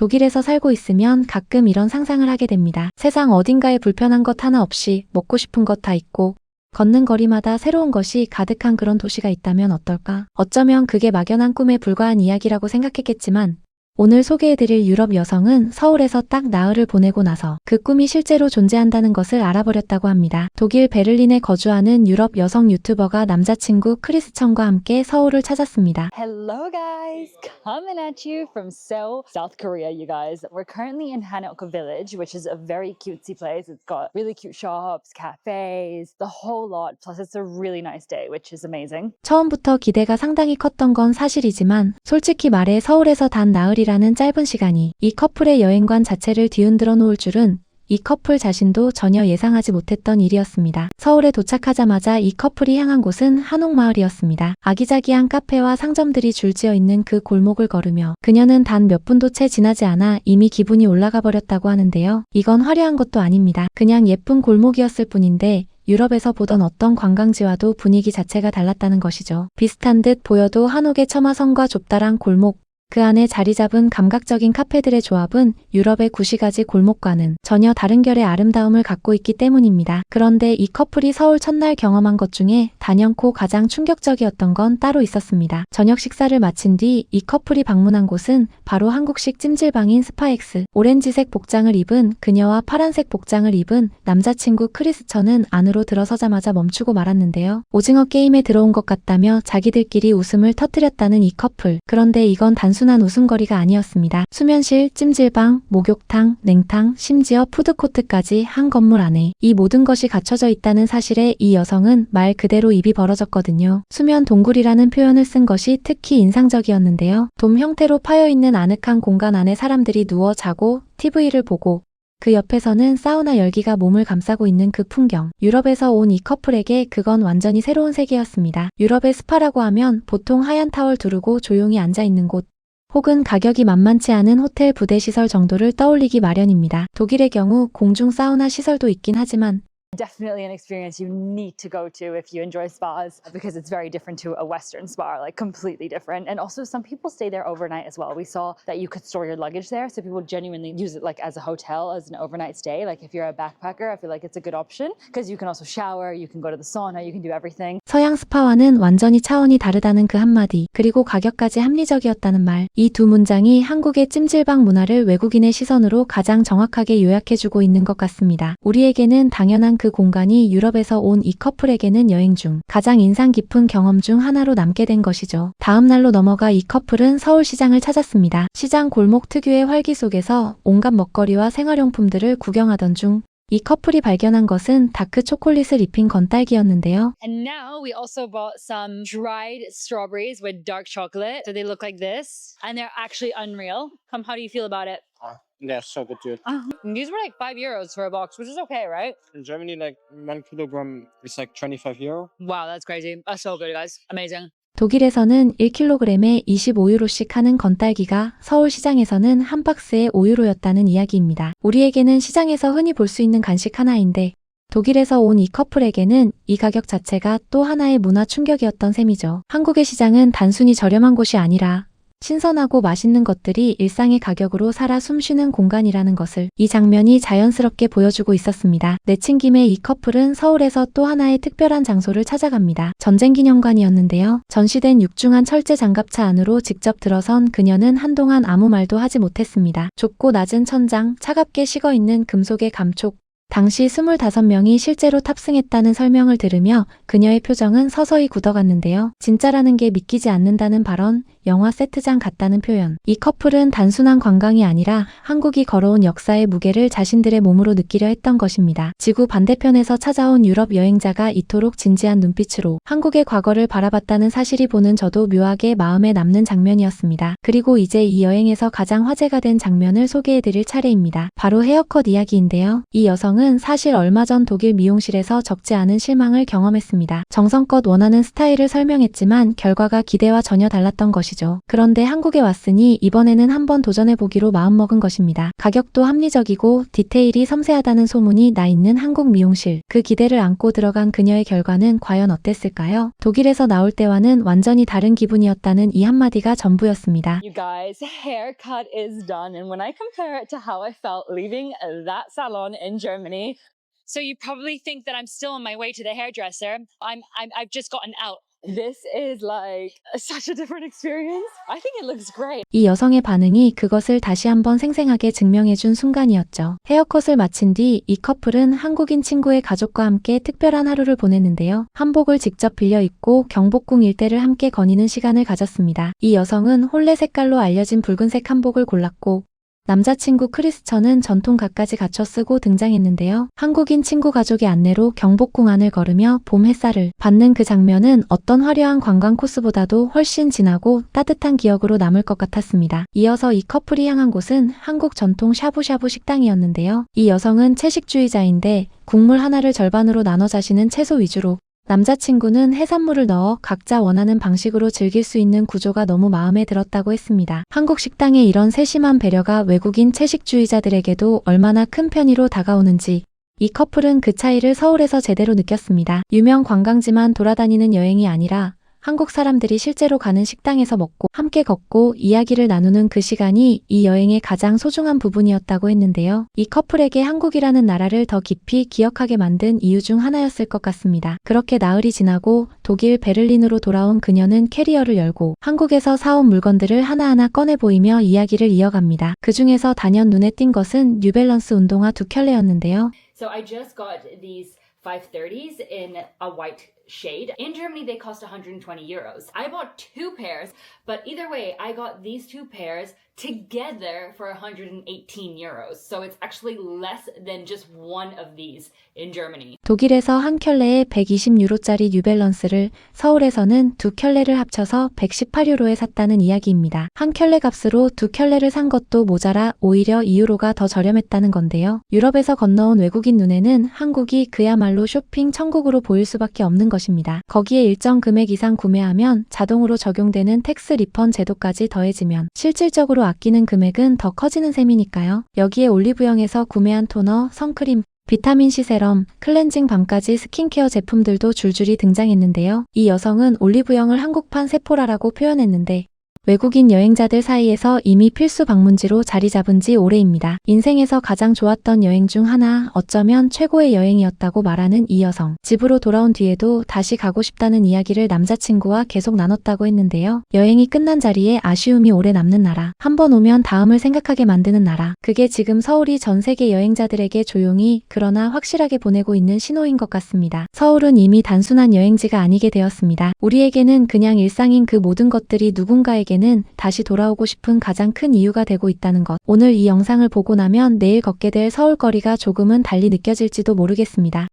독일에서 살고 있으면 가끔 이런 상상을 하게 됩니다. 세상 어딘가에 불편한 것 하나 없이 먹고 싶은 것 다 있고 걷는 거리마다 새로운 것이 가득한 그런 도시가 있다면 어떨까? 어쩌면 그게 막연한 꿈에 불과한 이야기라고 생각했겠지만 오늘 소개해드릴 유럽 여성은 서울에서 딱 나흘을 보내고 나서 그 꿈이 실제로 존재한다는 것을 알아버렸다고 합니다. 독일 베를린에 거주하는 유럽 여성 유튜버가 남자친구 크리스천과 함께 서울을 찾았습니다. Hello guys, coming at you from Seoul, South Korea, you guys. We're currently in Hanok Village, which is a very cutesy place. It's got really cute shops, cafes, the whole lot. Plus it's a really nice day, which is amazing. 처음부터 기대가 상당히 컸던 건 사실이지만 솔직히 말해 서울에서 단 나흘이라는 짧은 시간이 이 커플의 여행관 자체를 뒤흔들어 놓을 줄은 이 커플 자신도 전혀 예상하지 못했던 일이었습니다. 서울에 도착하자마자 이 커플이 향한 곳은 한옥마을이었습니다. 아기자기한 카페와 상점들이 줄지어 있는 그 골목을 걸으며 그녀는 단 몇 분도 채 지나지 않아 이미 기분이 올라가 버렸다고 하는데요. 이건 화려한 것도 아닙니다. 그냥 예쁜 골목이었을 뿐인데 유럽에서 보던 어떤 관광지와도 분위기 자체가 달랐다는 것이죠. 비슷한 듯 보여도 한옥의 처마성과 좁다란 골목, 그 안에 자리 잡은 감각적인 카페들의 조합은 유럽의 구시가지 골목과는 전혀 다른 결의 아름다움을 갖고 있기 때문입니다. 그런데 이 커플이 서울 첫날 경험한 것 중에 단연코 가장 충격적이었던 건 따로 있었습니다. 저녁 식사를 마친 뒤 이 커플이 방문한 곳은 바로 한국식 찜질방인 스파엑스. 오렌지색 복장을 입은 그녀와 파란색 복장을 입은 남자친구 크리스천은 안으로 들어서자마자 멈추고 말았는데요. 오징어 게임에 들어온 것 같다며 자기들끼리 웃음을 터뜨렸다는 이 커플. 그런데 이건 단순한 웃음거리가 아니었습니다. 수면실, 찜질방, 목욕탕, 냉탕, 심지어 푸드코트까지 한 건물 안에 이 모든 것이 갖춰져 있다는 사실에 이 여성은 말 그대로 입이 벌어졌거든요. 수면 동굴이라는 표현을 쓴 것이 특히 인상적이었는데요. 돔 형태로 파여있는 아늑한 공간 안에 사람들이 누워 자고 TV를 보고 그 옆에서는 사우나 열기가 몸을 감싸고 있는 그 풍경. 유럽에서 온 이 커플에게 그건 완전히 새로운 세계였습니다. 유럽의 스파라고 하면 보통 하얀 타월 두르고 조용히 앉아있는 곳, 혹은 가격이 만만치 않은 호텔 부대 시설 정도를 떠올리기 마련입니다. 독일의 경우 공중 사우나 시설도 있긴 하지만 Definitely an experience you need to go to if you enjoy spas because it's very different to a Western spa, like completely different. And also some people stay there overnight as well. We saw that you could store your luggage there, so people genuinely use it like as a hotel, as an overnight stay. Like if you're a backpacker, I feel like it's a good option because you can also shower, you can go to the sauna, you can do everything. 서양 스파와는 완전히 차원이 다르다는 그 한마디, 그리고 가격까지 합리적이었다는 말. 이 두 문장이 한국의 찜질방 문화를 외국인의 시선으로 가장 정확하게 요약해주고 있는 것 같습니다. 우리에게는 당연한 그 공간이 유럽에서 온 이 커플에게는 여행 중 가장 인상 깊은 경험 중 하나로 남게 된 것이죠. 다음 날로 넘어가 이 커플은 서울시장을 찾았습니다. 시장 골목 특유의 활기 속에서 온갖 먹거리와 생활용품들을 구경하던 중 이 커플이 발견한 것은 다크 초콜릿을 입힌 건딸기였는데요. And now we also bought some dried strawberries with dark chocolate. So they look like this and they're actually unreal. How do you feel about it? Yeah, so good, dude. These were like €5 for a box, which is okay, right? In Germany, like 1 kilogram is like 25 euro. Wow, that's crazy. That's so good, guys. Amazing. 독일에서는 1kg에 25유로씩 하는 건딸기가 서울시장에서는 한 박스에 5유로였다는 이야기입니다. 우리에게는 시장에서 흔히 볼 수 있는 간식 하나인데 독일에서 온 이 커플에게는 이 가격 자체가 또 하나의 문화 충격이었던 셈이죠. 한국의 시장은 단순히 저렴한 곳이 아니라 신선하고 맛있는 것들이 일상의 가격으로 살아 숨쉬는 공간이라는 것을 이 장면이 자연스럽게 보여주고 있었습니다. 내친 김에 이 커플은 서울에서 또 하나의 특별한 장소를 찾아갑니다. 전쟁기념관이었는데요. 전시된 육중한 철제 장갑차 안으로 직접 들어선 그녀는 한동안 아무 말도 하지 못했습니다. 좁고 낮은 천장, 차갑게 식어있는 금속의 감촉, 당시 25명이 실제로 탑승했다는 설명을 들으며 그녀의 표정은 서서히 굳어갔는데요. 진짜라는 게 믿기지 않는다는 발언, 영화 세트장 같다는 표현. 이 커플은 단순한 관광이 아니라 한국이 걸어온 역사의 무게를 자신들의 몸으로 느끼려 했던 것입니다. 지구 반대편에서 찾아온 유럽 여행자가 이토록 진지한 눈빛으로 한국의 과거를 바라봤다는 사실이 보는 저도 묘하게 마음에 남는 장면이었습니다. 그리고 이제 이 여행에서 가장 화제가 된 장면을 소개해드릴 차례입니다. 바로 헤어컷 이야기인데요. 이 여성은 사실 얼마 전 독일 미용실에서 적지 않은 실망을 경험했습니다. 정성껏 원하는 스타일을 설명했지만 결과가 기대와 전혀 달랐던 것이죠. 것이죠. 그런데 한국에 왔으니 이번에는 한번 도전해보기로 마음먹은 것입니다. 가격도 합리적이고 디테일이 섬세하다는 소문이 나 있는 한국 미용실. 그 기대를 안고 들어간 그녀의 결과는 과연 어땠을까요? 독일에서 나올 때와는 완전히 다른 기분이었다는 이 한마디가 전부였습니다. You guys, haircut is done. And when I compare it to how I felt leaving that salon in Germany, so you probably think that I'm still on my way to the hairdresser. I've just gotten out. This is like such a different experience. I think it looks great. 이 여성의 반응이 그것을 다시 한번 생생하게 증명해준 순간이었죠. 헤어컷을 마친 뒤 이 커플은 한국인 친구의 가족과 함께 특별한 하루를 보냈는데요. 한복을 직접 빌려 입고 경복궁 일대를 함께 거니는 시간을 가졌습니다. 이 여성은 홀레 색깔로 알려진 붉은색 한복을 골랐고 남자친구 크리스천은 전통 갖가지 갖춰 쓰고 등장했는데요. 한국인 친구 가족의 안내로 경복궁 안을 걸으며 봄 햇살을 받는 그 장면은 어떤 화려한 관광 코스보다도 훨씬 진하고 따뜻한 기억으로 남을 것 같았습니다. 이어서 이 커플이 향한 곳은 한국 전통 샤브샤브 식당이었는데요. 이 여성은 채식주의자인데 국물 하나를 절반으로 나눠 자시는 채소 위주로 남자친구는 해산물을 넣어 각자 원하는 방식으로 즐길 수 있는 구조가 너무 마음에 들었다고 했습니다. 한국 식당의 이런 세심한 배려가 외국인 채식주의자들에게도 얼마나 큰 편의로 다가오는지 이 커플은 그 차이를 서울에서 제대로 느꼈습니다. 유명 관광지만 돌아다니는 여행이 아니라 한국 사람들이 실제로 가는 식당에서 먹고 함께 걷고 이야기를 나누는 그 시간이 이 여행의 가장 소중한 부분이었다고 했는데요. 이 커플에게 한국이라는 나라를 더 깊이 기억하게 만든 이유 중 하나였을 것 같습니다. 그렇게 나흘이 지나고 독일 베를린으로 돌아온 그녀는 캐리어를 열고 한국에서 사온 물건들을 하나하나 꺼내 보이며 이야기를 이어갑니다. 그 중에서 단연 눈에 띈 것은 뉴밸런스 운동화 2켤레였는데요. So I just got these 530s in a white shade. In Germany, they cost 120 euros. I bought two pairs, but either way, I got these two pairs together for 118 euros. So it's actually less than just one of these in Germany. 독일에서 한 켤레에 120유로짜리 뉴밸런스를 서울에서는 두 켤레를 합쳐서 118유로에 샀다는 이야기입니다. 한 켤레 값으로 두 켤레를 산 것도 모자라 오히려 2유로가 더 저렴했다는 건데요. 유럽에서 건너온 외국인 눈에는 한국이 그야말로 쇼핑 천국으로 보일 수밖에 없는 것입니다. 거기에 일정 금액 이상 구매하면 자동으로 적용되는 텍스 리펀 제도까지 더해지면 실질적으로 아끼는 금액은 더 커지는 셈이니까요. 여기에 올리브영에서 구매한 토너, 선크림, 비타민C 세럼, 클렌징 밤까지 스킨케어 제품들도 줄줄이 등장했는데요. 이 여성은 올리브영을 한국판 세포라라고 표현했는데 외국인 여행자들 사이에서 이미 필수 방문지로 자리 잡은 지 오래입니다. 인생에서 가장 좋았던 여행 중 하나, 어쩌면 최고의 여행이었다고 말하는 이 여성. 집으로 돌아온 뒤에도 다시 가고 싶다는 이야기를 남자친구와 계속 나눴다고 했는데요. 여행이 끝난 자리에 아쉬움이 오래 남는 나라. 한번 오면 다음을 생각하게 만드는 나라. 그게 지금 서울이 전 세계 여행자들에게 조용히 그러나 확실하게 보내고 있는 신호인 것 같습니다. 서울은 이미 단순한 여행지가 아니게 되었습니다. 우리에게는 그냥 일상인 그 모든 것들이 누군가에게는 다시 돌아오고 싶은 가장 큰 이유가 되고 있다는 것. 오늘 이 영상을 보고 나면 내일 걷게 될 서울 거리가 조금은 달리 느껴질지도 모르겠습니다.